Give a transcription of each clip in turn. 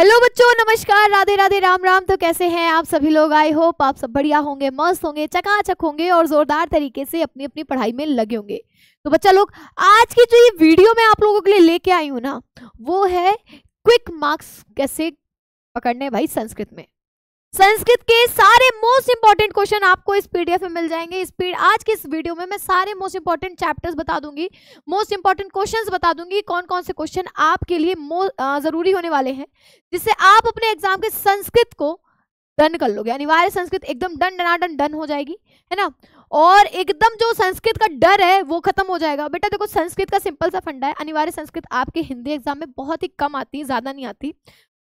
Hello बच्चों, नमस्कार, राधे राधे, राम राम। तो कैसे हैं आप सभी लोग? आई होप आप सब बढ़िया होंगे, मस्त होंगे, चकाचक होंगे और जोरदार तरीके से अपनी अपनी पढ़ाई में लगे होंगे। तो बच्चा लोग, आज की जो ये वीडियो मैं आप लोगों के लिए लेके आई हूँ ना, वो है क्विक मार्क्स कैसे पकड़ने भाई संस्कृत में। संस्कृत के सारे मोस्ट इंपॉर्टेंट क्वेश्चन आपको इस पीडीएफ में मिल जाएंगे। आज की इस वीडियो में मैं सारे मोस्ट इंपॉर्टेंट चैप्टर्स बता दूंगी, मोस्ट इंपॉर्टेंट क्वेश्चंस बता दूंगी, कौन कौन से क्वेश्चन आपके लिए जरूरी होने वाले हैं, जिससे आप अपने एग्जाम के संस्कृत को डन कर लोगे। अनिवार्य संस्कृत एकदम डन डनाडन डन हो जाएगी, है ना। और एकदम जो संस्कृत का डर है वो खत्म हो जाएगा। बेटा देखो, संस्कृत का सिंपल सा फंडा है। अनिवार्य संस्कृत आपके हिंदी एग्जाम में बहुत ही कम आती है, ज्यादा नहीं आती।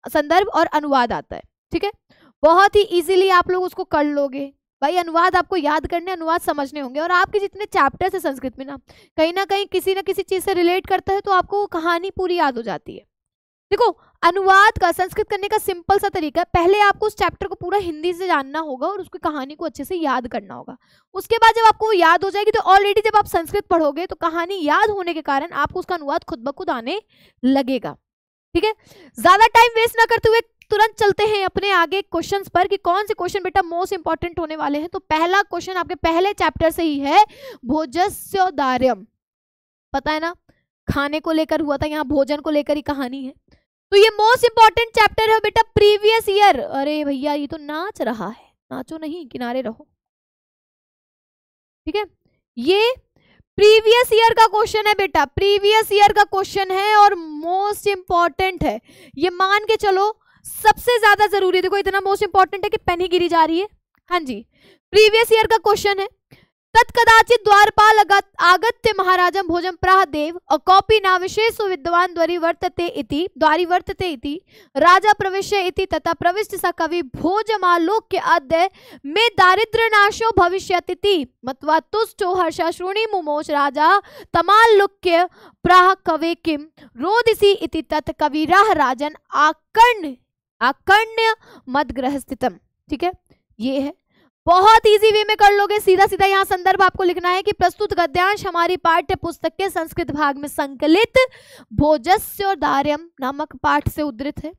संदर्भ और अनुवाद आता है, ठीक है। बहुत ही इजीली आप लोग उसको कर लोगे भाई। अनुवाद आपको याद करने, अनुवाद समझने होंगे। और आपके जितने चैप्टर्स है संस्कृत में ना कहीं किसी ना किसी चीज से रिलेट करता है, तो आपको वो कहानी पूरी याद हो जाती है। देखो, अनुवाद का संस्कृत करने का सिंपल सा तरीका है, पहले आपको उस चैप्टर को पूरा हिंदी से जानना होगा और उसकी कहानी को अच्छे से याद करना होगा। उसके बाद जब आपको वो याद हो जाएगी, तो ऑलरेडी जब आप संस्कृत पढ़ोगे तो कहानी याद होने के कारण आपको उसका अनुवाद खुद ब खुद आने लगेगा, ठीक है। ज्यादा टाइम वेस्ट ना करते हुए तुरंत चलते हैं अपने आगे क्वेश्चंस पर कि कौन से क्वेश्चन बेटा मोस्ट इंपॉर्टेंट होने वाले हैं। तो पहला क्वेश्चन आपके पहले चैप्टर से ही है, भोजस्योदार्यम। पता है ना, खाने को लेकर हुआ था, यहाँ भोजन को लेकर ही कहानी है। तो ये मोस्ट इंपॉर्टेंट चैप्टर है बेटा, प्रीवियस ईयर। अरे भैया, ये तो नाच रहा है, नाचो नहीं, किनारे रहो, ठीक है। ये प्रीवियस ईयर का क्वेश्चन है बेटा, प्रीवियस ईयर का क्वेश्चन है और मोस्ट इंपॉर्टेंट है। ये मान के चलो सबसे ज्यादा जरूरी। देखो, इतना मोस्ट इंपॉर्टेंट है कि पेन ही गिरी जा रही है। हाँ जी, प्रीवियस ईयर का क्वेश्चन है। तत्कदाचित द्वारपाल आगत्य महाराजं भोजं प्राह देव अकौपि नाविशेषु विद्वान् द्वारि वर्तते इति राजा प्रविश्य इति तथा प्रविष्ट स कवि भोजमालोक्य अद्य मे दारिद्र्यनाशो भविष्यति मत्वा तुष्टो हर्षा श्रोणी मुमोच राजा तमालोक्य प्राह कवे किम रोदिसी इति तत् कविराह राजन आकर्ण्य मदग्रह स्थितम। ठीक है, ये है। बहुत इजी वे में कर लोगे, सीधा सीधा यहाँ संदर्भ आपको लिखना है कि प्रस्तुत गद्यांश हमारी पाठ्य पुस्तक के संस्कृत भाग में संकलित भोजस्योदार्यम नामक पाठ से उद्धृत है,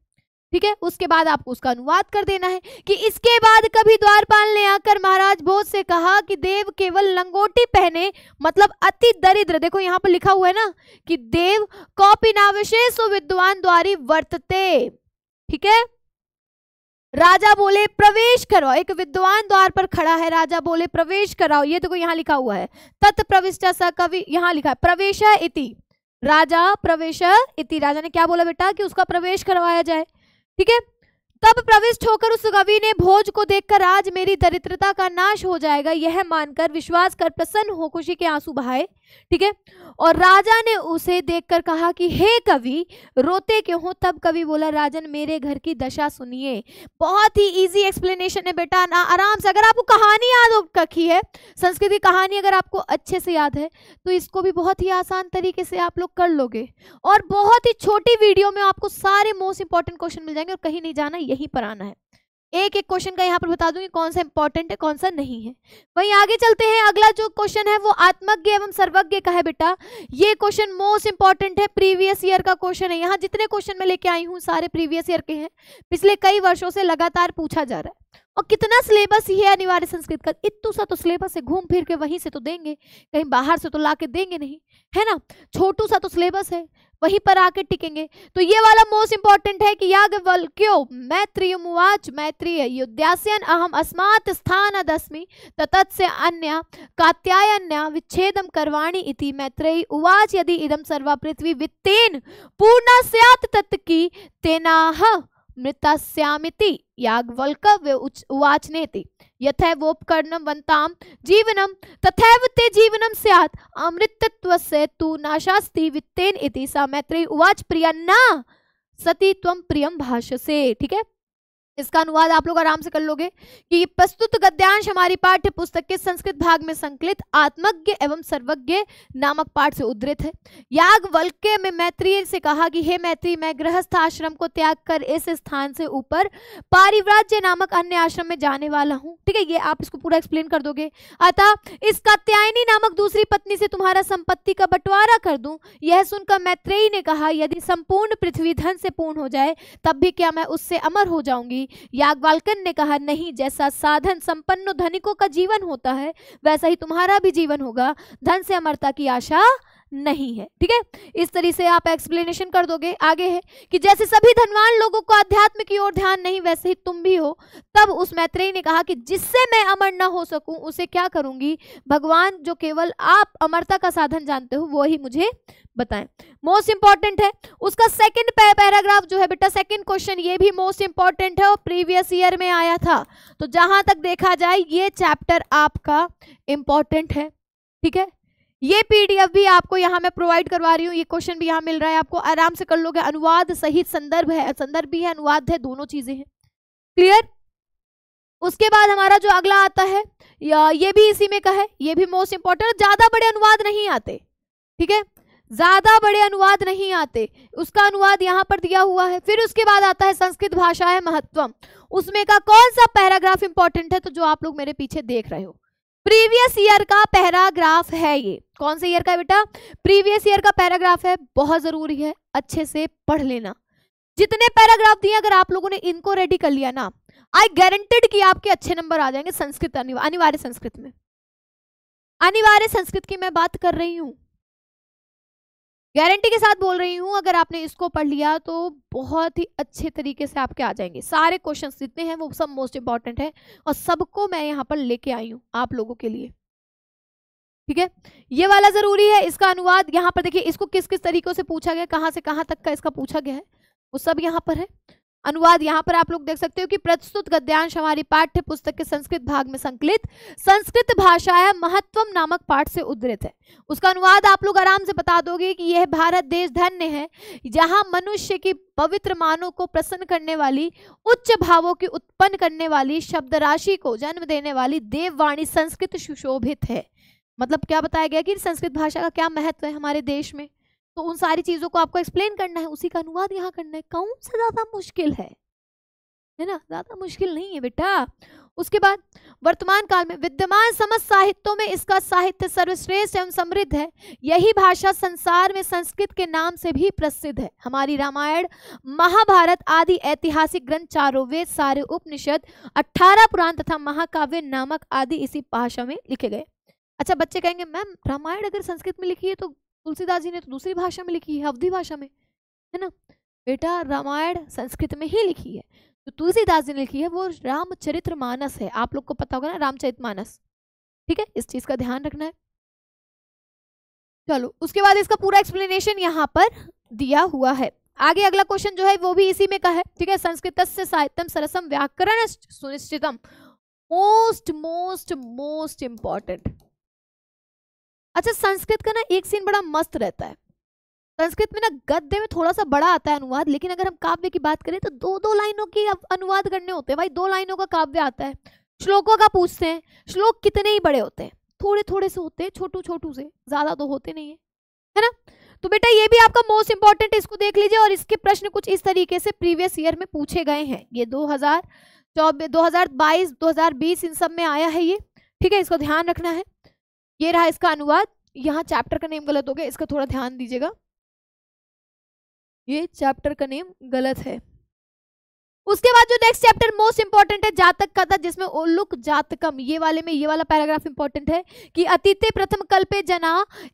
ठीक है। उसके बाद आपको उसका अनुवाद कर देना है कि इसके बाद कभी द्वारपाल ने आकर महाराज भोज से कहा कि देव केवल लंगोटी पहने, मतलब अति दरिद्र। देखो यहाँ पर लिखा हुआ है ना कि देव कौपि नाविशेषु विद्वान् द्वारि वर्तते, ठीक है। राजा बोले प्रवेश कराओ, एक विद्वान द्वार पर खड़ा है, राजा बोले प्रवेश कराओ। ये देखो यहाँ लिखा हुआ है तत् प्रविष्ट स कवि, यहाँ लिखा है प्रवेश इति, राजा प्रवेश इति। राजा ने क्या बोला बेटा कि उसका प्रवेश करवाया जाए, ठीक है। तब प्रविष्ट होकर उस कवि ने भोज को देखकर आज मेरी दरिद्रता का नाश हो जाएगा यह मानकर विश्वास कर प्रसन्न हो खुशी के आंसू बहाए, ठीक है। और राजा ने उसे देखकर कहा कि हे कवि रोते क्यों हो। तब कवि बोला राजन मेरे घर की दशा सुनिए। बहुत ही इजी एक्सप्लेनेशन है बेटा ना, आराम से। अगर आपको कहानी याद हो रखी है, संस्कृत की कहानी अगर आपको अच्छे से याद है, तो इसको भी बहुत ही आसान तरीके से आप लोग कर लोगे। और बहुत ही छोटी वीडियो में आपको सारे मोस्ट इंपॉर्टेंट क्वेश्चन मिल जाएंगे और कहीं नहीं जाना, यहीं पर आना है। एक एक क्वेश्चन का यहाँ पर बता दूंगी कौन सा इंपॉर्टेंट है कौन सा नहीं है। वहीं आगे चलते हैं, अगला जो क्वेश्चन है वो आत्मज्ञ एवं सर्वज्ञ का है बेटा। ये क्वेश्चन मोस्ट इंपॉर्टेंट है, प्रीवियस ईयर का क्वेश्चन है। यहाँ जितने क्वेश्चन मैं लेके आई हूँ सारे प्रीवियस ईयर के हैं, पिछले कई वर्षों से लगातार पूछा जा रहा है। और कितना सिलेबस ही है अनिवार्य संस्कृत का, इतना सा तो सिलेबस है, घूम फिर के वहीं से तो देंगे, कहीं बाहर से तो ला के देंगे नहीं, है ना। छोटू सा तो सिलेबस है, वहीं पर आके टिकेंगे। तो ये वाला मोस्ट इंपॉर्टेंट है कि याज्ञवल्क्यो मैत्रियमुवाच मैत्रीय युद्धास्यन अहम अस्मात् स्थानादस्मि तत्स्य अन्य कात्यायन्या विच्छेदम करवाणि इति मैत्रेयी उवाच यदि इदं सर्वा पृथ्वी वित्तेन पूर्णा स्यात् तत्की तेनाह मृतास्यामिति याज्ञवल्क्य उवाच नेति यथैवोपकरणवन्तां जीवनं तथैव ते जीवनं स्यात् अमृतत्वस्य तु नाशास्ति वित्तेन इति सा मैत्रेयी उवाच प्रिया न सती त्वं प्रियं भाषसे, ठीक है। इसका अनुवाद आप लोग आराम से कर लोगे कि प्रस्तुत गद्यांश हमारी पाठ्य पुस्तक के संस्कृत भाग में संकलित आत्मज्ञ एवं सर्वज्ञ नामक पाठ से उद्धृत है। याज्ञवल्क्य में मैत्रेय से कहा कि हे मैत्रेय, मैं गृहस्थ आश्रम को त्याग कर इस स्थान से ऊपर पारिव्राज्य नामक अन्य आश्रम में जाने वाला हूँ। ठीक है, ये आप इसको पूरा एक्सप्लेन कर दोगे। अतः इस कात्यायनी नामक दूसरी पत्नी से तुम्हारा संपत्ति का बंटवारा कर दूं। यह सुनकर मैत्रेयी ने कहा, यदि संपूर्ण पृथ्वी धन से पूर्ण हो जाए तब भी क्या मैं उससे अमर हो जाऊंगी? याज्ञवल्क्य ने कहा, नहीं, जैसा साधन संपन्न धनिकों का जीवन होता है वैसा ही तुम्हारा भी जीवन होगा। धन से अमरता की आशा नहीं है। ठीक है, इस तरीके से आप एक्सप्लेनेशन कर दोगे। आगे है कि जैसे सभी धनवान लोगों को अध्यात्म की ओर ध्यान नहीं, वैसे ही तुम भी हो। तब उस मैत्रेयी ने कहा कि जिससे मैं अमर न हो सकूं उसे क्या करूंगी? भगवान जो केवल आप अमरता का साधन जानते हो वो ही मुझे बताएं। मोस्ट इंपॉर्टेंट है उसका सेकंड पैराग्राफ जो है बेटा, सेकंड क्वेश्चन, ये भी मोस्ट इंपॉर्टेंट है और प्रीवियस ईयर में आया था। तो जहां तक देखा जाए ये चैप्टर आपका इंपॉर्टेंट है। ठीक है, ये पीडीएफ भी आपको यहाँ मैं प्रोवाइड करवा रही हूँ, ये क्वेश्चन भी यहाँ मिल रहा है आपको, आराम से कर लोगे। अनुवाद सहित संदर्भ है, संदर्भ भी है, अनुवाद है, दोनों चीजें हैं। क्लियर? उसके बाद हमारा जो अगला आता है ये भी इसी में का है, ये भी मोस्ट इंपॉर्टेंट। ज्यादा बड़े अनुवाद नहीं आते, ठीक है, ज्यादा बड़े अनुवाद नहीं आते, उसका अनुवाद यहाँ पर दिया हुआ है। फिर उसके बाद आता है संस्कृत भाषा है महत्वम, उसमें का कौन सा पैराग्राफ इंपॉर्टेंट है? तो जो आप लोग मेरे पीछे देख रहे हो प्रीवियस ईयर का पैराग्राफ है। ये कौन से ईयर का है बेटा? प्रीवियस ईयर का पैराग्राफ है, बहुत जरूरी है, अच्छे से पढ़ लेना। जितने पैराग्राफ दिए अगर आप लोगों ने इनको रेडी कर लिया ना, आई गारंटेड कि आपके अच्छे नंबर आ जाएंगे संस्कृत अनिवार्य संस्कृत में। अनिवार्य संस्कृत की मैं बात कर रही हूँ, गारंटी के साथ बोल रही हूँ। अगर आपने इसको पढ़ लिया तो बहुत ही अच्छे तरीके से आपके आ जाएंगे। सारे क्वेश्चंस जितने हैं वो सब मोस्ट इंपॉर्टेंट है और सबको मैं यहाँ पर लेके आई हूँ आप लोगों के लिए। ठीक है, ये वाला जरूरी है। इसका अनुवाद यहाँ पर देखिए, इसको किस किस तरीकों से पूछा गया, कहाँ से कहाँ तक का इसका पूछा गया है, वो सब यहाँ पर है। अनुवाद यहाँ पर आप लोग देख सकते हो कि प्रस्तुत गद्यांश हमारी पाठ्य पुस्तक के संस्कृत भाग में संकलित संस्कृत भाषा महत्वम नामक पाठ से उद्धृत है। उसका अनुवाद आप लोग आराम से बता दोगे कि यह भारत देश धन्य है जहां मनुष्य की पवित्र मानों को प्रसन्न करने वाली, उच्च भावों की उत्पन्न करने वाली, शब्द राशि को जन्म देने वाली देववाणी संस्कृत सुशोभित है। मतलब क्या बताया गया कि संस्कृत भाषा का क्या महत्व है हमारे देश में, तो उन सारी चीजों को आपको एक्सप्लेन करना है, उसी का अनुवाद यहाँ करना है। कौन सा ज्यादा मुश्किल है ना? ज्यादा मुश्किल नहीं है बेटा। उसके बाद वर्तमान काल में विद्यमान समस्त साहित्यों में इसका साहित्य सर्वश्रेष्ठ एवं समृद्ध है। यही भाषा संसार में संस्कृत के नाम से भी प्रसिद्ध है। हमारी रामायण, महाभारत आदि ऐतिहासिक ग्रंथ, चारों वेद, सारे उपनिषद, 18 पुराण तथा महाकाव्य नामक आदि इसी भाषा में लिखे गए। अच्छा, बच्चे कहेंगे मैम रामायण अगर संस्कृत में लिखी है तो तुलसीदास जी ने तो दूसरी भाषा में लिखी है, अवधी भाषा में, है ना? बेटा रामायण संस्कृत में ही लिखी है। तो तुलसीदास जी ने लिखी है वो रामचरितमानस है, आप लोग को पता होगा ना रामचरितमानस। ठीक है, इस चीज का ध्यान रखना है। चलो, उसके बाद इसका पूरा एक्सप्लेनेशन यहाँ पर दिया हुआ है। आगे अगला क्वेश्चन जो है वो भी इसी में का है। ठीक है, संस्कृतस्य साहित्यम सरसम व्याकरण सुनिश्चितम, मोस्ट मोस्ट मोस्ट इंपॉर्टेंट। अच्छा, संस्कृत का ना एक सीन बड़ा मस्त रहता है। संस्कृत में ना गद्य में थोड़ा सा बड़ा आता है अनुवाद, लेकिन अगर हम काव्य की बात करें तो 2-2 लाइनों की अनुवाद करने होते हैं। भाई 2 लाइनों का काव्य आता है। श्लोकों का पूछते हैं, श्लोक कितने ही बड़े होते हैं, थोड़े थोड़े से होते हैं, छोटू छोटू से, ज्यादा तो होते नहीं है ना? तो बेटा ये भी आपका मोस्ट इंपॉर्टेंट, इसको देख लीजिए। और इसके प्रश्न कुछ इस तरीके से प्रीवियस ईयर में पूछे गए हैं। ये 2024, 2022, 2020 इन सब में आया है ये। ठीक है, इसको ध्यान रखना है। ये रहा इसका अनुवाद। यहाँ चैप्टर का नेम गलत हो गया, इसका थोड़ा ध्यान दीजिएगा, ये चैप्टर का नेम गलत है। उसके बाद जो नेक्स्ट चैप्टर मोस्ट इंपॉर्टेंट है जातक कथा, जिसमें उल्लुक जातकम, ये वाले में ये वाला पैराग्राफ इंपॉर्टेंट है कि अतीते प्रथम कल्पे जना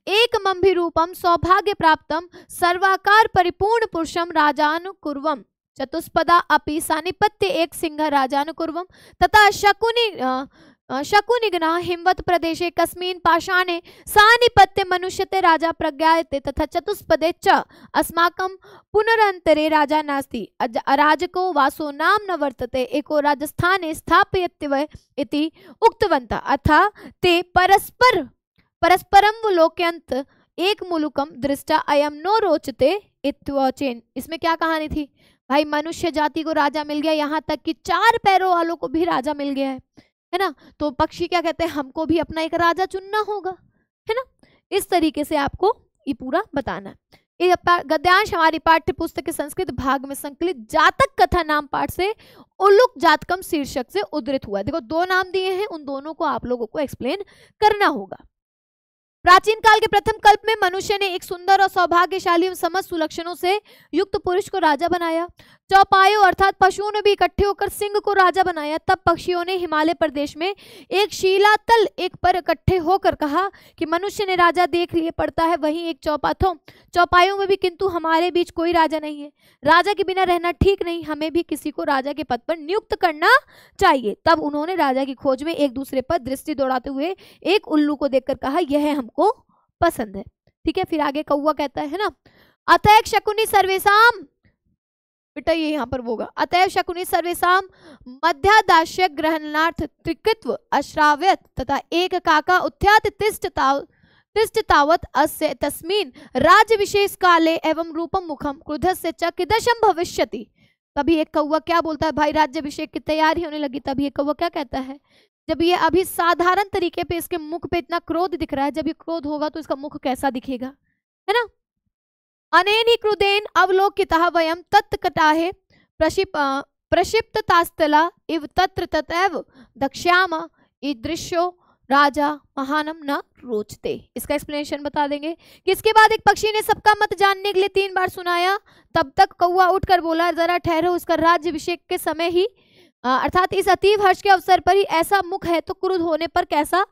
एक मम्भिरूपम सौभाग्य प्राप्तम सर्वाकार परिपूर्ण पुरुषम राजानुकुर्वम चतुष्पदा अपि सानिपत्य एक सिंह राजानुकुर्वम तथा शकुनिघ्ना हिमवत प्रदेशे कस्मिन् पाषाणे सानिपत्य मनुष्यते राजा प्रज्ञायते तथा चतुष्पदे च अस्माकं पुनरंतरे राजा नास्ति अराजको वासो नाम न वर्तते एको राजस्थाने स्थापयत्यव इति उक्तवन्तः अथा ते परस्परं लोक्यन्त एक मुलुकम दृष्टा अयम नो रोचते इत्वचेन। इसमें क्या कहानी थी? भाई मनुष्य जाति को राजा मिल गया, यहाँ तक कि 4 पैरों वालों को भी राजा मिल गया है ना। तो पक्षी क्या कहते हैं, हमको भी अपना एक राजा चुनना होगा, है ना। इस तरीके से आपको ये पूरा बताना है। ये गद्यांश हमारी पाठ्य पुस्तक के संस्कृत भाग में संकलित जातक कथा नाम पाठ से उल्लुक जातकम शीर्षक से उद्धृत हुआ है। देखो 2 नाम दिए हैं, उन दोनों को आप लोगों को एक्सप्लेन करना होगा। प्राचीन काल के प्रथम कल्प में मनुष्य ने एक सुंदर और सौभाग्यशाली एवं समस्त सुलक्षणों से युक्त पुरुष को राजा बनाया। चौपायों अर्थात पशुओं ने भी इकट्ठे होकर सिंह को राजा बनाया। तब पक्षियों ने हिमालय प्रदेश में एक शिलातल एक पर इकट्ठे होकर कहा कि मनुष्य ने राजा देख लिए पड़ता है वहीं एक चौपायों में भी, किंतु हमारे बीच कोई राजा नहीं है। राजा के बिना रहना ठीक नहीं, हमें भी किसी को राजा के पद पर नियुक्त करना चाहिए। तब उन्होंने राजा की खोज में एक दूसरे पर दृष्टि दौड़ाते हुए एक उल्लू को देखकर कहा, यह हमको पसंद है। ठीक है, फिर आगे कौवा कहता है ना, अतएव शकुनी सर्वेशाम, बेटा ये यहाँ पर होगा, अतएव शकुनी सर्वेशाम मध्यादास्य ग्रहणार्थ त्रिकृत्व अश्राव्यत तथा एक काका उत्थ्यात तिष्ठ तावत अस्य तस्मिन् राज्य विशेष काले एवं रूपम मुखम क्रुद्धस्य च कीदृशं भविष्यति। तभी एक कौवा क्या बोलता है, भाई राज्यभिषेक की तैयारी होने लगी। तभी एक कौवा क्या कहता है, जब ये अभी साधारण तरीके पे इसके मुख पे इतना क्रोध दिख रहा है, जब ये क्रोध होगा तो इसका मुख कैसा दिखेगा, है ना। अनेन ही क्रुदेन अवलोकितः वयं तत्कटाहे प्रक्षिप्ततास्तला इव तत्र ततैव दक्ष्याम ईदृश्यो राजा महानम न रोचते। इसका एक्सप्लेनेशन बता देंगे कि इसके बाद एक पक्षी ने सबका मत जानने के लिए 3 बार सुनाया। तब तक कौवा उठकर बोला, जरा ठहरो, इसका राज्यभिषेक के समय ही अर्थात इस अतीव हर्ष के अवसर पर ही ऐसा मुख है तो क्रुद्ध होने पर कैसा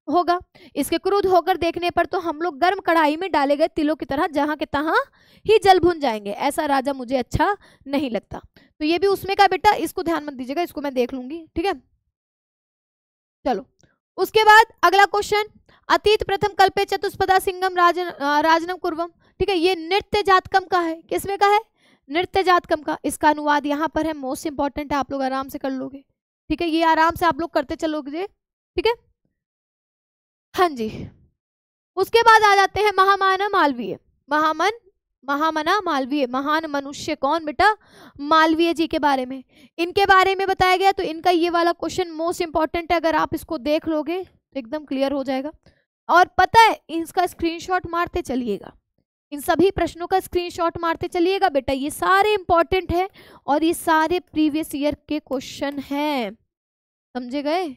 होगा। इसके क्रुद्ध होकर देखने पर तो हम लोग गर्म कढ़ाई में डाले गए तिलों की तरह जहां के तहां ही जल भुन जाएंगे। ऐसा राजा मुझे अच्छा नहीं लगता। तो ये भी उसमें का बेटा, इसको ध्यान मत दीजिएगा, इसको मैं देख लूंगी, ठीक है। चलो उसके बाद अगला क्वेश्चन, अतीत प्रथम कल्पे चतुष्पदा सिंगम राजनम कुर्वम। ठीक है, ये नृत्य जातकम का है, किसमें का है, नृत्य जातकम का। इसका अनुवाद यहाँ पर है, मोस्ट इंपॉर्टेंट है, आप लोग आराम से कर लोगे। ठीक है, ये आराम से आप लोग करते चलोगे, ठीक है। हाँ जी, उसके बाद आ जाते हैं महामना मालवीय। महामना मालवीय, महान मनुष्य कौन बेटा, मालवीय जी के बारे में, इनके बारे में बताया गया। तो इनका ये वाला क्वेश्चन मोस्ट इंपॉर्टेंट है, अगर आप इसको देख लोगे तो एकदम क्लियर हो जाएगा। और पता है, इसका स्क्रीनशॉट मारते चलिएगा, इन सभी प्रश्नों का स्क्रीनशॉट मारते चलिएगा बेटा, ये सारे इंपॉर्टेंट है और ये सारे प्रीवियस ईयर के क्वेश्चन हैं, समझे गए।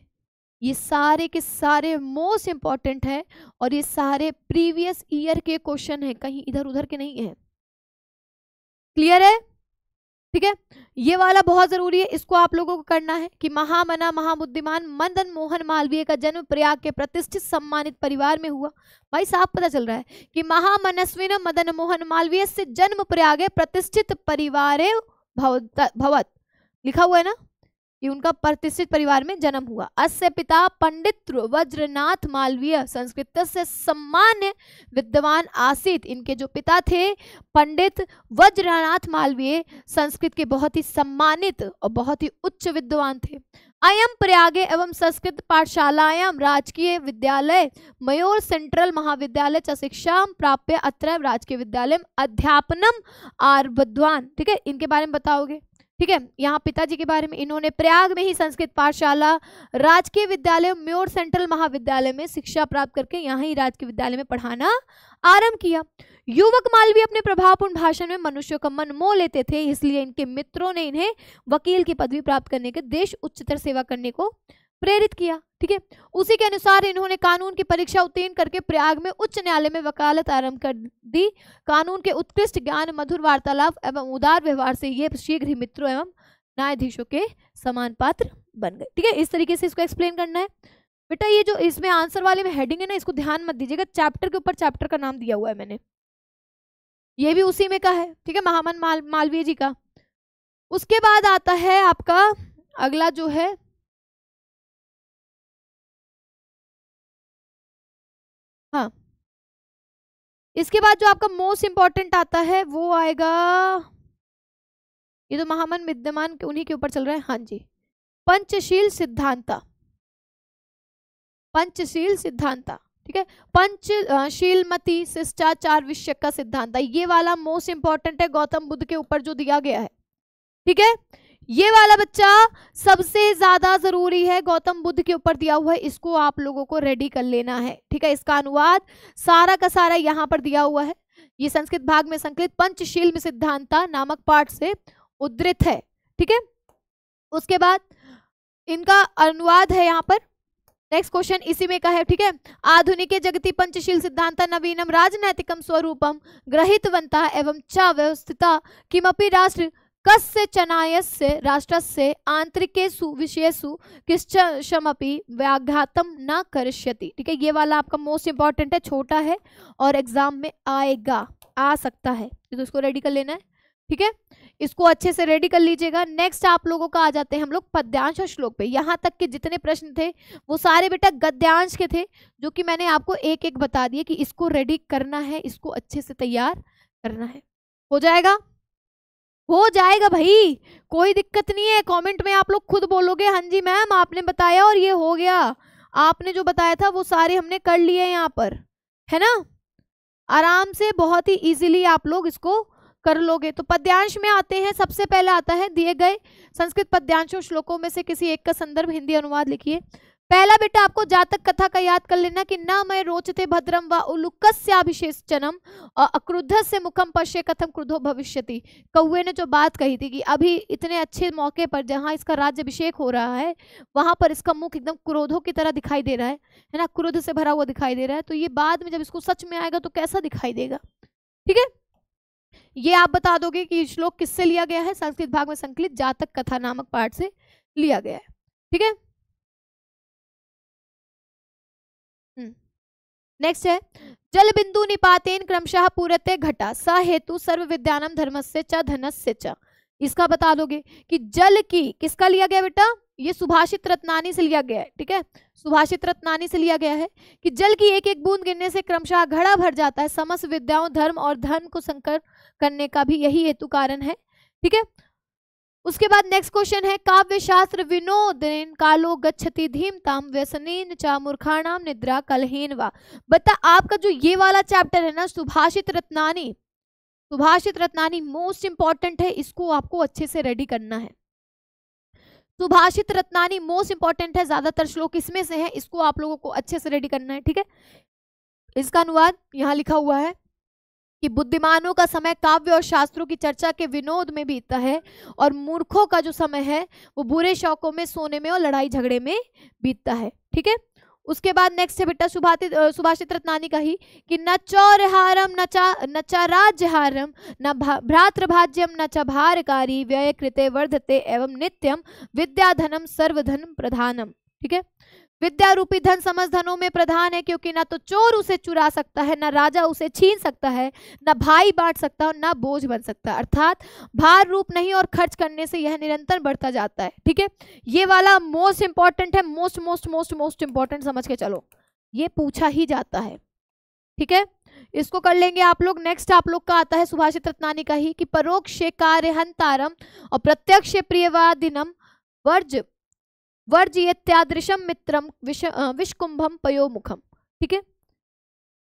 ये सारे के सारे मोस्ट इंपॉर्टेंट है और ये सारे प्रीवियस ईयर के क्वेश्चन है, कहीं इधर उधर के नहीं है। क्लियर है, ठीक है। ये वाला बहुत जरूरी है, इसको आप लोगों को करना है कि महामना महाबुद्धिमान मदन मोहन मालवीय का जन्म प्रयाग के प्रतिष्ठित सम्मानित परिवार में हुआ। भाई साहब पता चल रहा है कि महामनस्विन मदन मोहन मालवीय से जन्म प्रयाग प्रतिष्ठित परिवार भवत, लिखा हुआ है ना कि उनका प्रतिष्ठित परिवार में जन्म हुआ। अस्य पिता पंडित वज्रनाथ मालवीय संस्कृत से सम्मान्य विद्वान आसीत। इनके जो पिता थे पंडित वज्रनाथ मालवीय संस्कृत के बहुत ही सम्मानित और बहुत ही उच्च विद्वान थे। अयम प्रयागे एवं संस्कृत पाठशालायां राजकीय विद्यालय मयूर सेंट्रल महाविद्यालय च शिक्षा प्राप्य अत्र राजकीय विद्यालय अध्यापनम आरब्धवान। ठीक है, इनके बारे में बताओगे, ठीक है। यहाँ पिताजी के बारे में, इन्होंने प्रयाग में ही संस्कृत पाठशाला राजकीय विद्यालय म्योर सेंट्रल महाविद्यालय में शिक्षा प्राप्त करके यहाँ ही राजकीय विद्यालय में पढ़ाना आरंभ किया। युवक मालवीय अपने प्रभावपूर्ण भाषण में मनुष्यों का मन मोह लेते थे, इसलिए इनके मित्रों ने इन्हें वकील की पदवी प्राप्त करने के देश उच्चतर सेवा करने को प्रेरित किया। ठीक है, उसी के अनुसार इन्होंने कानून की परीक्षा उत्तीर्ण करके प्रयाग में उच्च न्यायालय में वकालत आरंभ कर दी। कानून के उत्कृष्ट ज्ञान, मधुर वार्तालाप एवं उदार व्यवहार से ये शीघ्र ही मित्रों एवं न्यायाधीशों के समान पात्र बन गए। ठीक है, इस तरीके से इसको एक्सप्लेन करना है बेटा। ये जो इसमें आंसर वाले में हेडिंग है ना, इसको ध्यान मत दीजिएगा, चैप्टर के ऊपर चैप्टर का नाम दिया हुआ है मैंने, ये भी उसी में का है। ठीक है, महामना मालवीय जी का। उसके बाद आता है आपका अगला जो है हाँ, इसके बाद जो आपका मोस्ट इंपॉर्टेंट आता है वो आएगा, ये तो महामन विद्यमान उन्हीं के ऊपर चल रहा है। हाँ जी, पंचशील सिद्धांता, पंचशील सिद्धांता। ठीक है, पंचशीलमती शिष्टाचार विषय का सिद्धांत, ये वाला मोस्ट इंपॉर्टेंट है, गौतम बुद्ध के ऊपर जो दिया गया है। ठीक है, ये वाला बच्चा सबसे ज्यादा जरूरी है, गौतम बुद्ध के ऊपर दिया हुआ है, इसको आप लोगों को रेडी कर लेना है। ठीक है, इसका अनुवाद सारा का सारा यहाँ पर दिया हुआ है। ये संस्कृत भाग में संकलित पंचशील सिद्धांता नामक पाठ से उद्धृत है। ठीक है, उसके बाद इनका अनुवाद है यहाँ पर। नेक्स्ट क्वेश्चन इसी में का है। ठीक है, आधुनिक जगति पंचशील सिद्धांत नवीनम राजनैतिकम स्वरूपम ग्रहीतवन्तः एवं च व्यवस्थिता किमपि राष्ट्र कस्य चनायस्य राष्ट्रस्य आंतरिकेषु विषयेषु किश्चनमपि व्याघातम न करिष्यति। ठीक है, ये वाला आपका मोस्ट इंपॉर्टेंट है, छोटा है और एग्जाम में आएगा, आ सकता है, तो इसको रेडी कर लेना है। ठीक है, इसको अच्छे से रेडी कर लीजिएगा। नेक्स्ट आप लोगों का आ जाते हैं हम लोग पद्यांश और श्लोक पे। यहाँ तक के जितने प्रश्न थे वो सारे बेटा गद्यांश के थे, जो कि मैंने आपको एक एक बता दिए कि इसको रेडी करना है, इसको अच्छे से तैयार करना है। हो जाएगा, हो जाएगा भाई, कोई दिक्कत नहीं है। कमेंट में आप लोग खुद बोलोगे हाँ जी मैम आपने बताया और ये हो गया, आपने जो बताया था वो सारे हमने कर लिए यहाँ पर, है ना। आराम से बहुत ही इजीली आप लोग इसको कर लोगे। तो पद्यांश में आते हैं, सबसे पहले आता है दिए गए संस्कृत पद्यांशों श्लोकों में से किसी एक का संदर्भ हिंदी अनुवाद लिखिए। पहला बेटा आपको जातक कथा का याद कर लेना कि न मैं रोचते भद्रम व उलुकस्याभिषेचनम अक्रुद्धस्य मुखम पश्ये कथम क्रुद्धो भविष्यति। कौवे ने जो बात कही थी कि अभी इतने अच्छे मौके पर जहां इसका राज्याभिषेक हो रहा है वहां पर इसका मुख एकदम क्रोधों की तरह दिखाई दे रहा है ना, क्रोध से भरा हुआ दिखाई दे रहा है। तो ये बाद में जब इसको सच में आएगा तो कैसा दिखाई देगा। ठीक है, ये आप बता दोगे कि श्लोक किससे लिया गया है, संस्कृत भाग में संकलित जातक कथा नामक पाठ से लिया गया है। ठीक है, नेक्स्ट है जल बिंदु निपातेन क्रमशः पूरते घटा स हेतु सर्व विद्यानम धर्मस्य च धनस्य च। इसका बता दोगे कि जल की किसका लिया गया बेटा, ये सुभाषित रत्नानी से लिया गया है। ठीक है, सुभाषित रत्नानी से लिया गया है कि जल की एक एक बूंद गिरने से क्रमशः घड़ा भर जाता है। समस्त विद्याओं धर्म और धन को संकर करने का भी यही हेतु कारण है। ठीक है, उसके बाद नेक्स्ट क्वेश्चन है काव्य शास्त्र विनोदेन कालो गच्छति धीमताम व्यसनेन च मूर्खाणाम निद्रा कलहेन वा। बता आपका जो ये वाला चैप्टर है ना सुभाषित रत्नानी, सुभाषित रत्नानी मोस्ट इंपॉर्टेंट है, इसको आपको अच्छे से रेडी करना है। सुभाषित रत्नानी मोस्ट इंपॉर्टेंट है, ज्यादातर श्लोक इसमें से है, इसको आप लोगों को अच्छे से रेडी करना है। ठीक है, इसका अनुवाद यहाँ लिखा हुआ है कि बुद्धिमानों का समय काव्य और शास्त्रों की चर्चा के विनोद में बीतता है और मूर्खों का जो समय है वो बुरे शौकों में, सोने में और लड़ाई झगड़े में बीतता है। ठीक है, उसके बाद नेक्स्ट है बेटा सुभाषित रत्नानी का ही कि न चौरहारम न च राज्यहारम न भ्रातृभाज्यम न च भारकारी व्यय कृते वर्धते एवं नित्यम विद्याधनम सर्वधन प्रधानम। ठीक है, विद्या रूपी धन समस्त धनों में प्रधान है, क्योंकि ना तो चोर उसे चुरा सकता है, ना राजा उसे छीन सकता है, ना भाई बांट सकता और ना बोझ बन सकता, अर्थात भार रूप नहीं और खर्च करने से यह निरंतर बढ़ता जाता है। ठीक है, ये वाला मोस्ट इंपॉर्टेंट है, most most most most important समझ के चलो, ये पूछा ही जाता है। ठीक है, इसको कर लेंगे आप लोग। नेक्स्ट आप लोग का आता है सुभाषित रत्नानी का ही कि परोक्ष कार्य हंतारम और प्रत्यक्ष प्रियवादिनम वर्जयत्यादृशम मित्रम विषकुंभम पयोमुखम। ठीक है,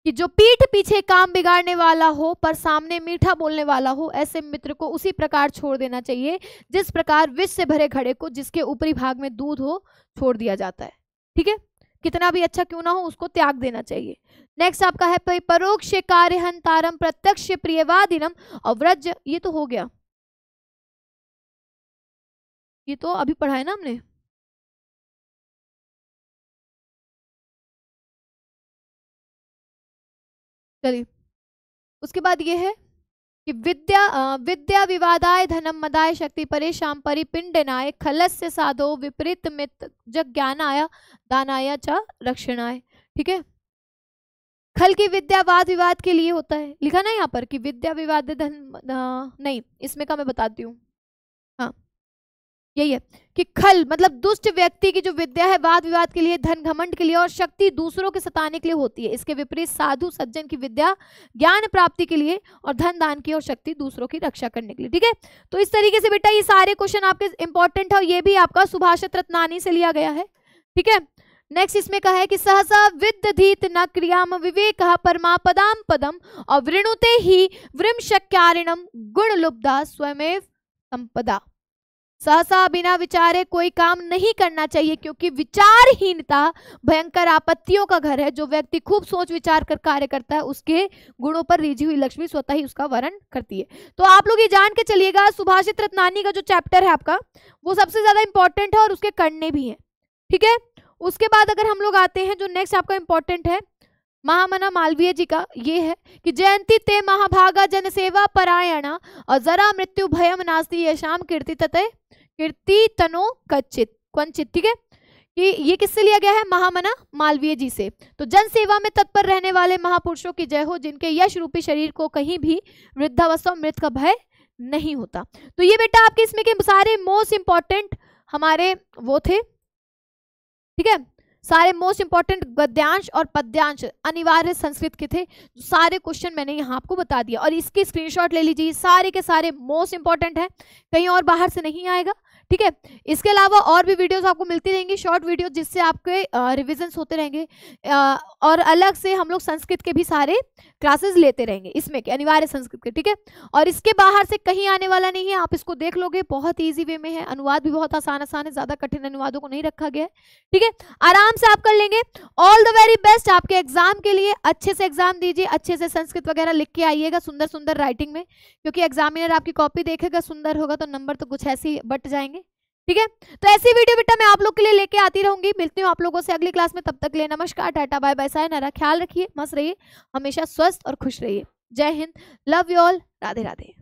कि जो पीठ पीछे काम बिगाड़ने वाला हो पर सामने मीठा बोलने वाला हो, ऐसे मित्र को उसी प्रकार छोड़ देना चाहिए जिस प्रकार विष से भरे घड़े को जिसके ऊपरी भाग में दूध हो छोड़ दिया जाता है। ठीक है, कितना भी अच्छा क्यों ना हो उसको त्याग देना चाहिए। नेक्स्ट आपका है परोक्ष कार्य हंतारम प्रत्यक्ष प्रियवादिनम और व्रज, ये तो हो गया, ये तो अभी पढ़ा है ना हमने। चलिए, उसके बाद ये है कि विद्या विवादाय धनम मदाय शक्ति परेशान परिपिंडनाय खलस्य साधो विपरीत मित ज्ञानाय दानाय च रक्षणाय। ठीक है, खल की विद्या वाद विवाद के लिए होता है, लिखा ना यहाँ पर कि विद्या विवाद धन नहीं, इसमें का मैं बताती हूँ। हाँ, यही है कि खल मतलब दुष्ट व्यक्ति की जो विद्या है वाद विवाद के लिए, धन घमंड के लिए और शक्ति दूसरों के सताने के लिए होती है। इसके विपरीत साधु सज्जन की विद्या ज्ञान प्राप्ति के लिए और धन दान की और शक्ति दूसरों की रक्षा करने के लिए। ठीक है, तो इस तरीके से बेटा ये सारे क्वेश्चन आपके इंपॉर्टेंट है और ये भी आपका सुभाषित रत्नानी से लिया गया है। ठीक है, नेक्स्ट इसमें कहा है कि सहसा विदधीत न क्रियाम विवेक परमा पदाम पदम और वृणुते ही वृमशक्यारिणम गुण लुब्धा स्वयमेव संपदा। सहसा बिना विचारे कोई काम नहीं करना चाहिए, क्योंकि विचारहीनता भयंकर आपत्तियों का घर है। जो व्यक्ति खूब सोच विचार कर कार्य करता है, उसके गुणों पर रिझी हुई लक्ष्मी स्वतः ही उसका वर्ण करती है। तो आप लोग ये जान के चलिएगा, सुभाषित रत्नानी का जो चैप्टर है आपका, वो सबसे ज्यादा इंपॉर्टेंट है और उसके करने भी है, ठीक है। उसके बाद अगर हम लोग आते हैं, जो नेक्स्ट आपका इंपॉर्टेंट है महामना मालवीय जी का, ये है कि जयंती ते महाभागा जन सेवा परायणा और जरा मृत्यु भयम नास्ति येषाम कीर्ति तनो क्वचित, ठीक है। कि ये किससे लिया गया है? महामना मालवीय जी से। तो जन सेवा में तत्पर रहने वाले महापुरुषों की जय हो, जिनके यश रूपी शरीर को कहीं भी वृद्धावस्था और मृत्यु का भय नहीं होता। तो ये बेटा आपके इसमें के सारे मोस्ट इंपॉर्टेंट हमारे वो थे, ठीक है। सारे मोस्ट इंपॉर्टेंट गद्यांश और पद्यांश अनिवार्य संस्कृत के थे। सारे क्वेश्चन मैंने यहाँ आपको बता दिया और इसकी स्क्रीनशॉट ले लीजिए। सारे के सारे मोस्ट इंपॉर्टेंट है, कहीं और बाहर से नहीं आएगा, ठीक है। इसके अलावा और भी वीडियोस आपको मिलती रहेंगी, शॉर्ट वीडियो, जिससे आपके रिविजन्स होते रहेंगे। और अलग से हम लोग संस्कृत के भी सारे क्लासेस लेते रहेंगे, इसमें के अनिवार्य संस्कृत के, ठीक है। और इसके बाहर से कहीं आने वाला नहीं है, आप इसको देख लोगे, बहुत ईजी वे में है। अनुवाद भी बहुत आसान है, ज्यादा कठिन अनुवादों को नहीं रखा गया है, ठीक है। आराम से आप कर लेंगे। ऑल द वेरी बेस्ट आपके एग्जाम के लिए। अच्छे से एग्जाम दीजिए, अच्छे से संस्कृत वगैरह लिख के आइएगा, सुंदर सुंदर राइटिंग में, क्योंकि एग्जामिनर आपकी कॉपी देखेगा, सुंदर होगा तो नंबर तो कुछ ऐसे ही बट जाएंगे, ठीक है। तो ऐसी वीडियो बेटा मैं आप लोग के लिए लेके आती रहूंगी। मिलती हूँ आप लोगों से अगली क्लास में, तब तक के लिए नमस्कार, टाटा, बाय बाय, सायनारा। ख्याल रखिए, मस्त रहिए, हमेशा स्वस्थ और खुश रहिए। जय Hind, love you all, Radhe Radhe.